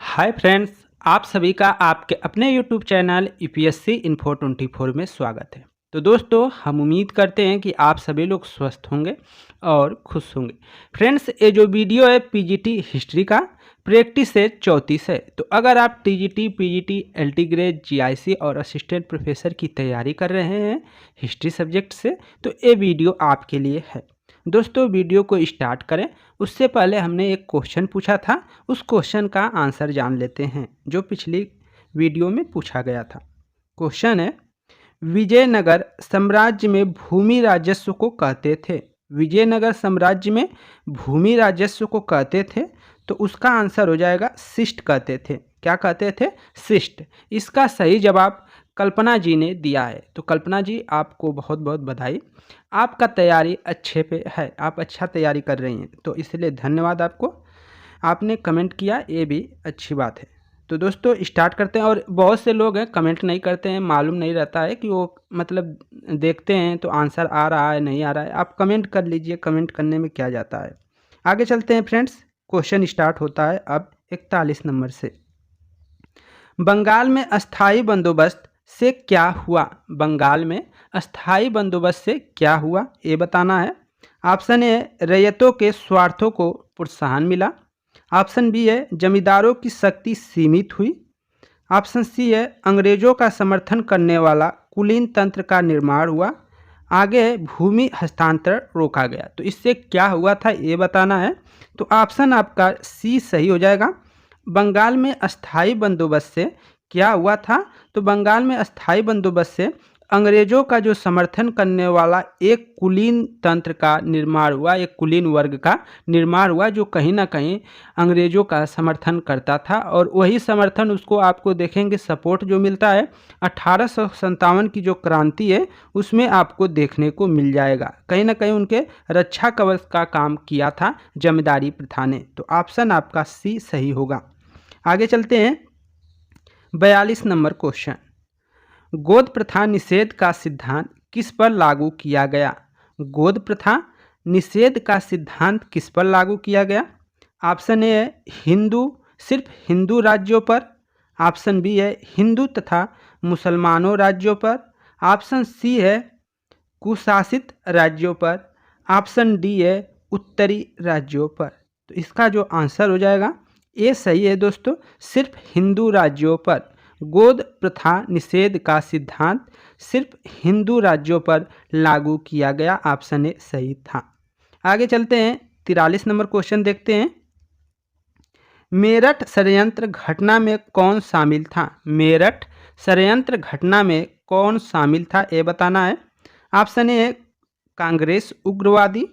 Hi friends, आप सभी का आपके अपने यूट्यूब चैनल यूपीएससी इन्फो 24 में स्वागत है। तो दोस्तों, हम उम्मीद करते हैं कि आप सभी लोग स्वस्थ होंगे और खुश होंगे। फ्रेंड्स, ये जो वीडियो है पीजीटी हिस्ट्री का प्रैक्टिस सेट 34 है। तो अगर आप TGT, PGT, LT grade, GIC और असिस्टेंट प्रोफेसर की तैयारी कर रहे हैं हिस्ट्री सब्जेक्ट से, तो ये वीडियो आपके लिए है। दोस्तों, वीडियो को स्टार्ट करें उससे पहले हमने एक क्वेश्चन पूछा था, उस क्वेश्चन का आंसर जान लेते हैं जो पिछली वीडियो में पूछा गया था। क्वेश्चन है, विजयनगर साम्राज्य में भूमि राजस्व को कहते थे। विजयनगर साम्राज्य में भूमि राजस्व को कहते थे, तो उसका आंसर हो जाएगा शिष्ट कहते थे। क्या कहते थे? शिष्ट। इसका सही जवाब कल्पना जी ने दिया है। तो कल्पना जी, आपको बहुत बहुत बधाई। आपका तैयारी अच्छे पे है, आप अच्छा तैयारी कर रही हैं, तो इसलिए धन्यवाद आपको। आपने कमेंट किया, ये भी अच्छी बात है। तो दोस्तों, स्टार्ट करते हैं। और बहुत से लोग हैं कमेंट नहीं करते हैं, मालूम नहीं रहता है कि वो मतलब देखते हैं तो आंसर आ रहा है नहीं आ रहा है। आप कमेंट कर लीजिए, कमेंट करने में क्या जाता है। आगे चलते हैं फ्रेंड्स। क्वेश्चन स्टार्ट होता है अब 41 नंबर से। बंगाल में अस्थाई बंदोबस्त से क्या हुआ? बंगाल में अस्थाई बंदोबस्त से क्या हुआ, ये बताना है। ऑप्शन ए, रैयतों के स्वार्थों को प्रोत्साहन मिला। ऑप्शन बी है, जमींदारों की शक्ति सीमित हुई। ऑप्शन सी है, अंग्रेजों का समर्थन करने वाला कुलीन तंत्र का निर्माण हुआ। आगे है, भूमि हस्तांतरण रोका गया। तो इससे क्या हुआ था ये बताना है। तो ऑप्शन आपका सी सही हो जाएगा। बंगाल में अस्थाई बंदोबस्त से क्या हुआ था? तो बंगाल में अस्थाई बंदोबस्त से अंग्रेजों का जो समर्थन करने वाला एक कुलीन तंत्र का निर्माण हुआ, एक कुलीन वर्ग का निर्माण हुआ जो कहीं ना कहीं अंग्रेजों का समर्थन करता था। और वही समर्थन उसको आपको देखेंगे सपोर्ट जो मिलता है 1857 की जो क्रांति है उसमें आपको देखने को मिल जाएगा। कहीं ना कहीं उनके रक्षा कवच का काम किया था जमींदारी प्रथा ने। तो ऑप्शन आपका सी सही होगा। आगे चलते हैं 42 नंबर क्वेश्चन। गोद प्रथा निषेध का सिद्धांत किस पर लागू किया गया? गोद प्रथा निषेध का सिद्धांत किस पर लागू किया गया? ऑप्शन ए है, सिर्फ हिंदू राज्यों पर। ऑप्शन बी है, हिंदू तथा मुसलमानों राज्यों पर। ऑप्शन सी है, कुशासित राज्यों पर। ऑप्शन डी है, उत्तरी राज्यों पर। तो इसका जो आंसर हो जाएगा ये सही है दोस्तों, सिर्फ हिंदू राज्यों पर। गोद प्रथा निषेध का सिद्धांत सिर्फ हिंदू राज्यों पर लागू किया गया। ऑप्शन ए सही था। आगे चलते हैं 43 नंबर क्वेश्चन देखते हैं। मेरठ षड्यंत्र घटना में कौन शामिल था? मेरठ षड्यंत्र घटना में कौन शामिल था ये बताना है। ऑप्शन ए, कांग्रेस उग्रवादी।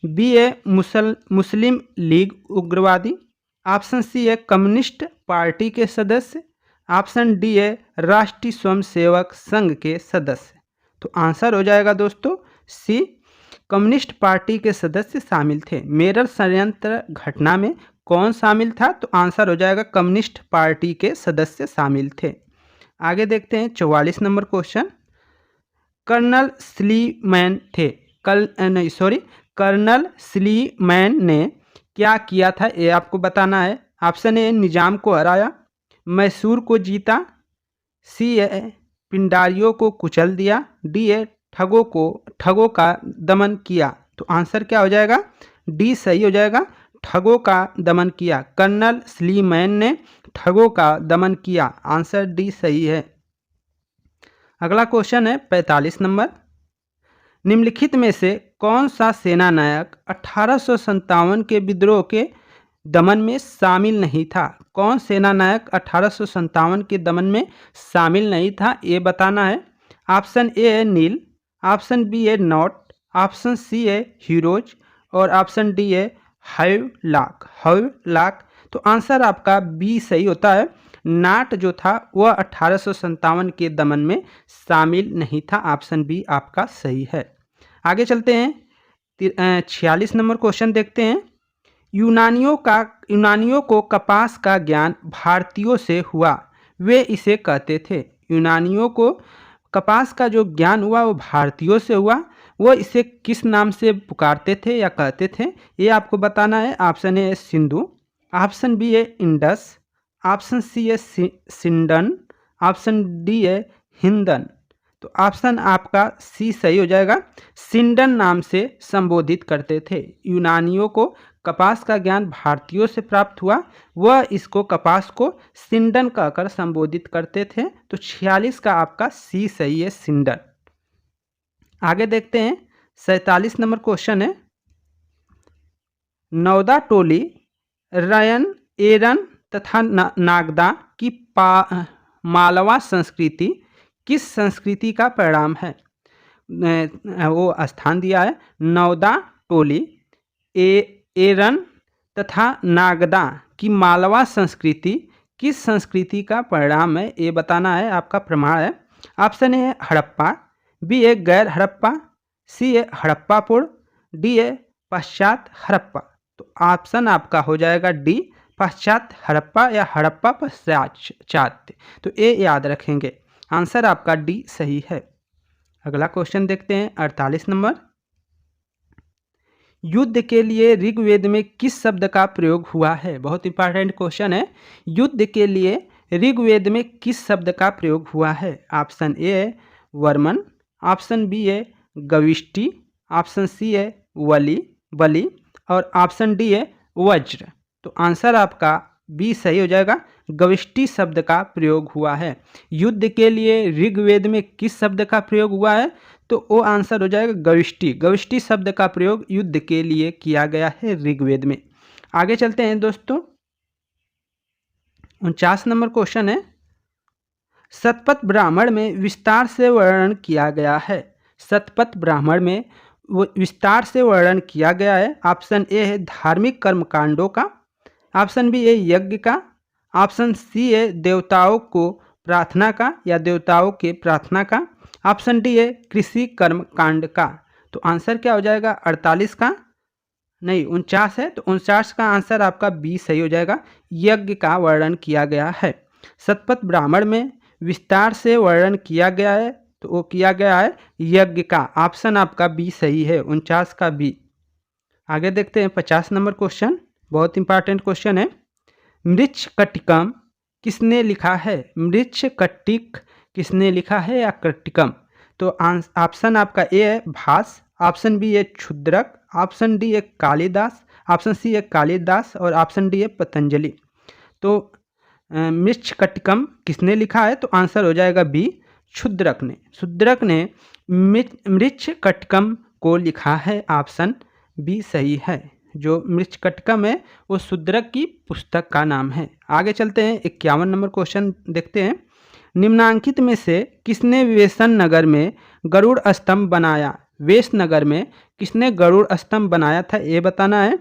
बी है, मुस्लिम लीग उग्रवादी। ऑप्शन सी है, कम्युनिस्ट पार्टी के सदस्य। ऑप्शन डी है, राष्ट्रीय स्वयंसेवक संघ के सदस्य। तो आंसर हो जाएगा दोस्तों सी, कम्युनिस्ट पार्टी के सदस्य शामिल थे। मेरठ षड्यंत्र घटना में कौन शामिल था? तो आंसर हो जाएगा कम्युनिस्ट पार्टी के सदस्य शामिल थे। आगे देखते हैं 44 नंबर क्वेश्चन। कर्नल स्लीमैन थे, कर्नल स्लीमैन ने क्या किया था ये आपको बताना है। ऑप्शन ए, निजाम को हराया। मैसूर को जीता। सी है, पिंडारियों को कुचल दिया। डी है, ठगों का दमन किया। तो आंसर क्या हो जाएगा? डी सही हो जाएगा, ठगों का दमन किया। कर्नल स्लीमैन ने ठगों का दमन किया। आंसर डी सही है। अगला क्वेश्चन है 45 नंबर। निम्नलिखित में से कौन सा सेना नायक 1857 के विद्रोह के दमन में शामिल नहीं था? कौन सेना नायक 1857 के दमन में शामिल नहीं था ये बताना है। ऑप्शन ए है, नील। ऑप्शन बी है, नॉट। ऑप्शन सी है, हीरोज। और ऑप्शन डी है, हावेलाक। तो आंसर आपका बी सही होता है। नाट जो था वह 1857 के दमन में शामिल नहीं था। ऑप्शन बी आपका सही है। आगे चलते हैं 46 नंबर क्वेश्चन देखते हैं। यूनानियों को कपास का ज्ञान भारतीयों से हुआ, वे इसे कहते थे। यूनानियों को कपास का जो ज्ञान हुआ वो भारतीयों से हुआ, वो इसे किस नाम से पुकारते थे या कहते थे ये आपको बताना है। Option A, Sindhu. Option B है, इंडस। ऑप्शन सी है सिंडन, ऑप्शन डी है हिंदन। तो ऑप्शन आपका सी सही हो जाएगा। सिंडन नाम से संबोधित करते थे। यूनानियों को कपास का ज्ञान भारतीयों से प्राप्त हुआ, वह इसको कपास को सिंडन कहकर संबोधित करते थे। तो 46 का आपका सी सही है, सिंडन। आगे देखते हैं 47 नंबर क्वेश्चन है, नौदा टोली रयन एरन तथा नागदा की मालवा संस्कृति किस संस्कृति का परिणाम है? वो स्थान दिया है नौदा टोली एरन तथा नागदा की मालवा संस्कृति किस संस्कृति का परिणाम है, ये बताना है, आपका प्रमाण है। ऑप्शन ए हड़प्पा, बी ए गैर हड़प्पा, सी ए हड़प्पा पूर्व, डी ए पश्चात हड़प्पा। तो ऑप्शन आपका हो जाएगा डी, पश्चात हड़प्पा या हड़प्पा पश्चात। तो ये याद रखेंगे, आंसर आपका डी सही है। अगला क्वेश्चन देखते हैं 48 नंबर, युद्ध के लिए ऋग्वेद में किस शब्द का प्रयोग हुआ है? बहुत इंपॉर्टेंट क्वेश्चन है। युद्ध के लिए ऋग्वेद में किस शब्द का प्रयोग हुआ है? ऑप्शन ए है वर्मन, ऑप्शन बी है गविष्टि, ऑप्शन सी है बलि और ऑप्शन डी है वज्र। तो आंसर आपका बी सही हो जाएगा, गविष्टि शब्द का प्रयोग हुआ है। युद्ध के लिए ऋग्वेद में किस शब्द का प्रयोग हुआ है? तो वो आंसर हो जाएगा गविष्टि। गविष्टि शब्द का प्रयोग युद्ध के लिए किया गया है ऋग्वेद में। आगे चलते हैं दोस्तों, 49 नंबर क्वेश्चन है, शतपथ ब्राह्मण में विस्तार से वर्णन किया गया है। शतपथ ब्राह्मण में विस्तार से वर्णन किया गया है। ऑप्शन ए है धार्मिक कर्मकांडों का, ऑप्शन बी है यज्ञ का, ऑप्शन सी है देवताओं को प्रार्थना का या देवताओं के प्रार्थना का, ऑप्शन डी है कृषि कर्म कांड का। तो आंसर क्या हो जाएगा? 48 का नहीं 49 है, तो 49 का आंसर आपका बी सही हो जाएगा, यज्ञ का वर्णन किया गया है। शतपथ ब्राह्मण में विस्तार से वर्णन किया गया है, तो वो किया गया है यज्ञ का। ऑप्शन आपका बी सही है, 49 का बी। आगे देखते हैं 50 नंबर क्वेश्चन, बहुत इंपॉर्टेंट क्वेश्चन है, मृच्छकटिकम किसने लिखा है? मृच्छकटिक किसने लिखा है या कटिकम? तो ऑप्शन आपका ए है भास, ऑप्शन बी है क्षुद्रक, ऑप्शन डी है कालिदास, ऑप्शन सी है कालिदास और ऑप्शन डी है पतंजलि। तो मृच्छकटिकम किसने लिखा है? तो आंसर हो जाएगा बी, क्षुद्रक ने। क्षुद्रक ने मृच्छकटिकम को लिखा है, ऑप्शन बी सही है। जो मृच्छकटिकम है वो शूद्रक की पुस्तक का नाम है। आगे चलते हैं 51 नंबर क्वेश्चन देखते हैं, निम्नांकित में से किसने वेसन नगर में गरुड़ स्तंभ बनाया? वेस नगर में किसने गरुड़ स्तंभ बनाया था, ये बताना है।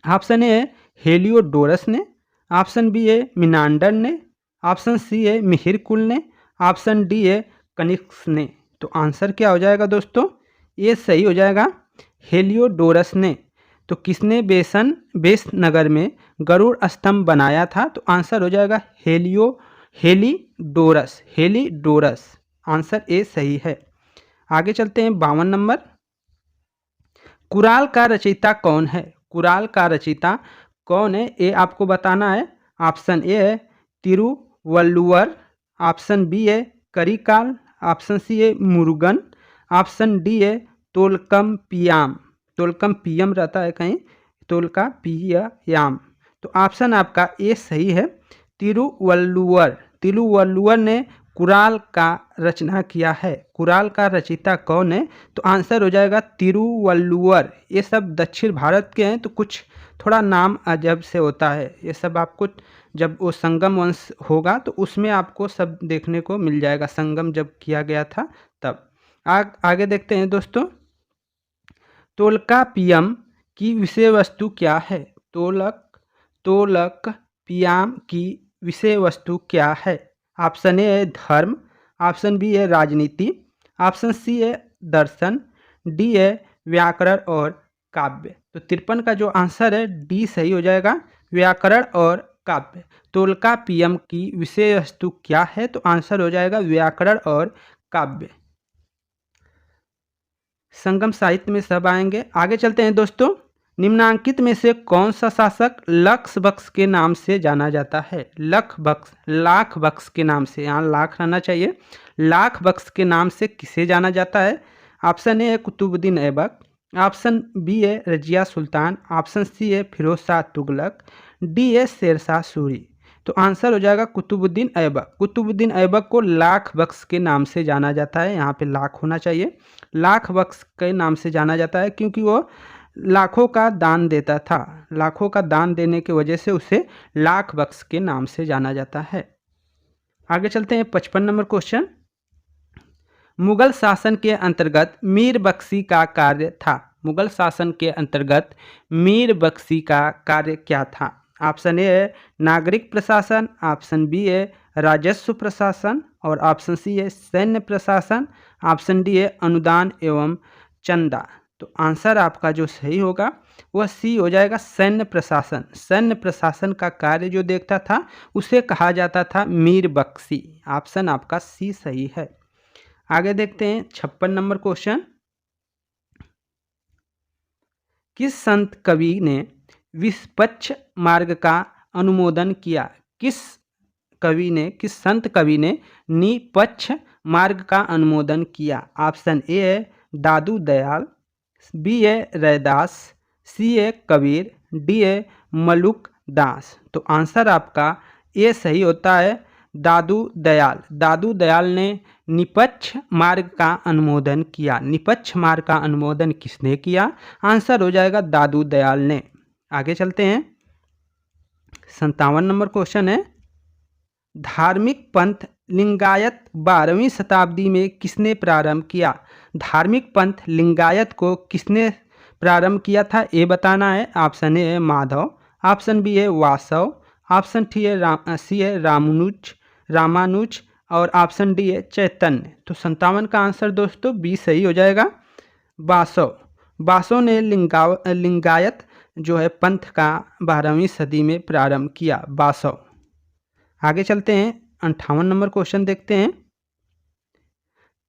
ऑप्शन ए है हेलियोडोरस ने, ऑप्शन बी है मिनांडर ने, ऑप्शन सी है मिहिरकुल ने, ऑप्शन डी है कनिष्क ने। तो आंसर क्या हो जाएगा दोस्तों? ये सही हो जाएगा, हेलियोडोरस ने। तो किसने बेस नगर में गरुड़ स्तंभ बनाया था? तो आंसर हो जाएगा हेलिडोरस। आंसर ए सही है। आगे चलते हैं 52 नंबर, कुराल का रचयिता कौन है? कुराल का रचयिता कौन है, ये आपको बताना है। ऑप्शन ए है तिरुवल्लुवर, ऑप्शन बी है करिकाल, ऑप्शन सी है मुरुगन, ऑप्शन डी है तोलकमपियाम। तोलकमपियम रहता है कहीं, तोलकापियाम। तो ऑप्शन आपका ए सही है, तिरुवल्लुवर। तिरुवल्लुवर ने कुराल का रचना किया है। कुराल का रचयिता कौन है? तो आंसर हो जाएगा तिरुवल्लुवर। ये सब दक्षिण भारत के हैं, तो कुछ थोड़ा नाम अजब से होता है। ये सब आपको जब वो संगम वंश होगा तो उसमें आपको सब देखने को मिल जाएगा, संगम जब किया गया था तब। आगे देखते हैं दोस्तों, तोलकापियम की विषय वस्तु क्या है? तोलकपियम की विषय वस्तु क्या है? ऑप्शन ए है धर्म, ऑप्शन बी है राजनीति, ऑप्शन सी है दर्शन, डी है व्याकरण और काव्य। तो 53 का जो आंसर है डी सही हो जाएगा, व्याकरण और काव्य। तोलकापियम की विषय वस्तु क्या है? तो आंसर हो जाएगा व्याकरण और काव्य। संगम साहित्य में सब आएंगे। आगे चलते हैं दोस्तों, निम्नांकित में से कौन सा शासक लक्ष बक्स के नाम से जाना जाता है? लाख बक्स के नाम से, यहाँ लाख रहना चाहिए। लाख बक्स के नाम से किसे जाना जाता है? ऑप्शन ए है कुतुबुद्दीन ऐबक, ऑप्शन बी है रजिया सुल्तान, ऑप्शन सी है फिरोज शाह तुगलक, डी है शेरशाह सूरी। तो आंसर हो जाएगा कुतुबुद्दीन ऐबक। कुतुबुद्दीन ऐबक को लाख बक्स के नाम से जाना जाता है, यहाँ पे लाख होना चाहिए। लाख बक्स के नाम से जाना जाता है क्योंकि वो लाखों का दान देता था। लाखों का दान देने की वजह से उसे लाख बक्स के नाम से जाना जाता है। आगे चलते हैं 55 नंबर क्वेश्चन। मुगल शासन के अंतर्गत मीर बख्शी का कार्य था। मुगल शासन के अंतर्गत मीर बख्शी का कार्य क्या था? ऑप्शन ए है नागरिक प्रशासन, ऑप्शन बी है राजस्व प्रशासन और ऑप्शन सी है सैन्य प्रशासन, ऑप्शन डी है अनुदान एवं चंदा। तो आंसर आपका जो सही होगा वह सी हो जाएगा, सैन्य प्रशासन। सैन्य प्रशासन का कार्य जो देखता था उसे कहा जाता था मीर बख्शी। ऑप्शन आपका सी सही है। आगे देखते हैं 56 नंबर क्वेश्चन। किस संत कवि ने विपक्ष मार्ग का अनुमोदन किया? किस संत कवि ने निपक्ष मार्ग का अनुमोदन किया? ऑप्शन ए है दादू दयाल, बी है रैदास, सी है कबीर, डी है मलुक दास। तो आंसर आपका ए सही होता है, दादू दयाल। दादू दयाल ने निपक्ष मार्ग का अनुमोदन किया। निपक्ष मार्ग का अनुमोदन किसने किया? आंसर हो जाएगा दादू दयाल ने। आगे चलते हैं 57 नंबर क्वेश्चन है। धार्मिक पंथ लिंगायत 12वीं शताब्दी में किसने प्रारंभ किया? धार्मिक पंथ लिंगायत को किसने प्रारंभ किया था ये बताना है। ऑप्शन ए है माधव, ऑप्शन बी है वासव, ऑप्शन सी है रामानुज और ऑप्शन डी है चैतन्य। तो 57 का आंसर दोस्तों बी सही हो जाएगा, वासव। वासव ने लिंगायत जो है पंथ का 12वीं सदी में प्रारंभ किया, वासव। आगे चलते हैं 58 नंबर क्वेश्चन देखते हैं।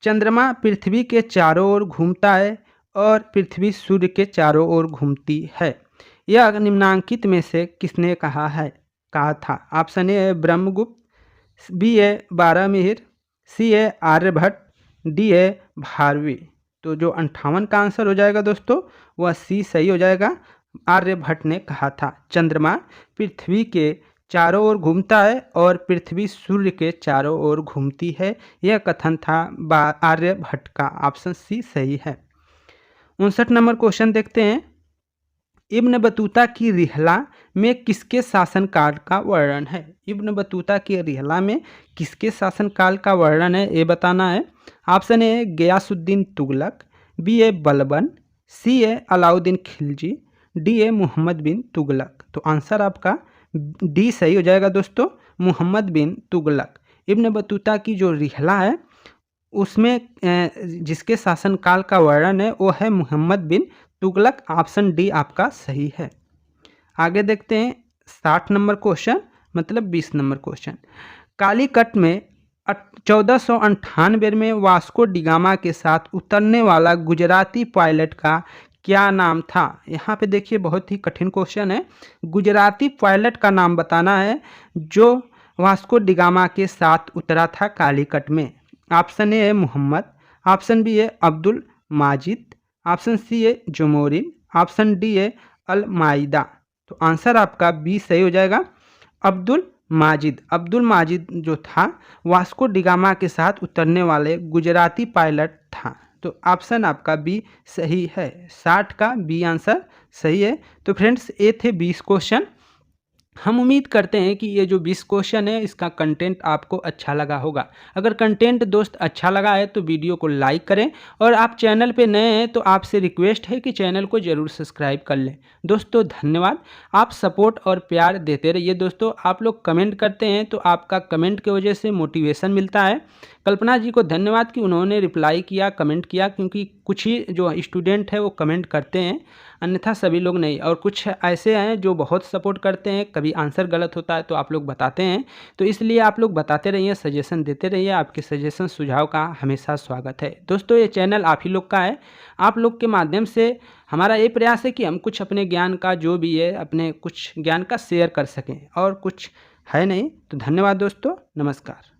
चंद्रमा पृथ्वी के चारों ओर घूमता है और पृथ्वी सूर्य के चारों ओर घूमती है, यह निम्नांकित में से किसने कहा था? ऑप्शन ए है ब्रह्मगुप्त, बी है बारामिहिर, सी है आर्यभट्ट, डी है भारवी। तो जो 58 का आंसर हो जाएगा दोस्तों वह सी सही हो जाएगा, आर्यभट्ट ने कहा था चंद्रमा पृथ्वी के चारों ओर घूमता है और पृथ्वी सूर्य के चारों ओर घूमती है, यह कथन था आर्यभट्ट का। ऑप्शन सी सही है। 59 नंबर क्वेश्चन देखते हैं। इब्न बतूता की रिहला में किसके शासनकाल का वर्णन है? इब्न बतूता की रिहला में किसके शासनकाल का वर्णन है ये बताना है। Option A Ghiyasuddin Tughlaq, B a Balban, C a Alauddin Khilji, D a Mohammad bin Tughlaq. तो आंसर आपका डी सही हो जाएगा दोस्तों, मोहम्मद बिन तुगलक। इब्न बतूता की जो रिहला है उसमें जिसके शासनकाल का वर्णन है वो है मोहम्मद बिन तुगलक। ऑप्शन डी आपका सही है। आगे देखते हैं 60 नंबर क्वेश्चन, मतलब 20 नंबर क्वेश्चन। कालीकट में 1498 में वास्को डिगामा के साथ उतरने वाला गुजराती पायलट का क्या नाम था? यहाँ पे देखिए बहुत ही कठिन क्वेश्चन है। गुजराती पायलट का नाम बताना है जो वास्को डिगामा के साथ उतरा था कालीकट में। ऑप्शन ए है मोहम्मद, ऑप्शन बी है अब्दुल माजिद, ऑप्शन सी है जमोरिन, ऑप्शन डी है अल माइदा। तो आंसर आपका बी सही हो जाएगा, अब्दुल माजिद। अब्दुल माजिद जो था वास्को डिगामा के साथ उतरने वाले गुजराती पायलट था। तो ऑप्शन आपका बी सही है, 60 का बी आंसर सही है। तो फ्रेंड्स ये थे 20 क्वेश्चन। हम उम्मीद करते हैं कि ये जो 20 क्वेश्चन है इसका कंटेंट आपको अच्छा लगा होगा। अगर कंटेंट दोस्त अच्छा लगा है तो वीडियो को लाइक करें और आप चैनल पे नए हैं तो आपसे रिक्वेस्ट है कि चैनल को ज़रूर सब्सक्राइब कर लें। दोस्तों धन्यवाद, आप सपोर्ट और प्यार देते रहिए। दोस्तों आप लोग कमेंट करते हैं तो आपका कमेंट की वजह से मोटिवेशन मिलता है। कल्पना जी को धन्यवाद कि उन्होंने रिप्लाई किया, कमेंट किया, क्योंकि कुछ ही जो स्टूडेंट है वो कमेंट करते हैं, अन्यथा सभी लोग नहीं। और कुछ ऐसे हैं जो बहुत सपोर्ट करते हैं, कभी आंसर गलत होता है तो आप लोग बताते हैं। तो इसलिए आप लोग बताते रहिए, सजेशन देते रहिए, आपके सजेशन सुझाव का हमेशा स्वागत है। दोस्तों ये चैनल आप ही लोग का है, आप लोग के माध्यम से हमारा ये प्रयास है कि हम कुछ अपने ज्ञान का जो भी है, अपने कुछ ज्ञान का शेयर कर सकें, और कुछ है नहीं। तो धन्यवाद दोस्तों, नमस्कार।